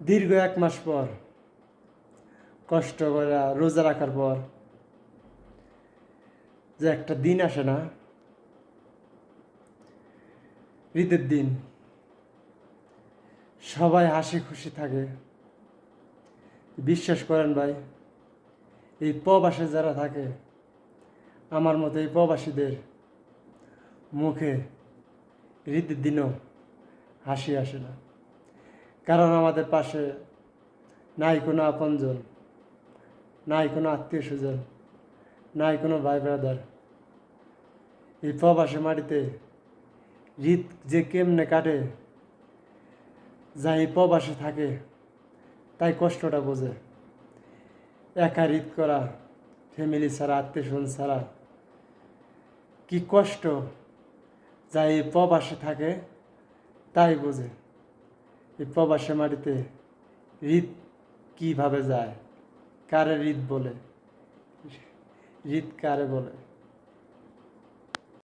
দীর্ঘ 1 মাস পর কষ্ট করে রোজা রাখার পর যে একটা দিন আসে না, ঈদের দিন, সবাই হাসি খুশি থাকে। বিশ্বাস করেন ভাই, এই প্রবাসে যারা থাকে, আমার মতো এই প্রবাসীদের মুখে ঈদের দিনও হাসি আসে না। কারণ আমাদের পাশে নাই কোনো আপনজন, নাই কোনো আত্মীয় স্বজন, নাই কোনো ভাই ব্রাদার। এই প্রবাসে মাটিতে ঈদ যে কেমনে কাটে, যা এই প্রবাসে থাকে তাই কষ্টটা বোঝে। একা ঈদ করা, ফ্যামিলি ছাড়া, আত্মীয় স্বজন ছাড়া, কি কষ্ট যা এই প্রবাসে থাকে তাই বোঝে। এই প্রবাসে মাটিতে ঈদ কীভাবে যায়, কারে ঈদ বলে, ঈদ কারে বলে।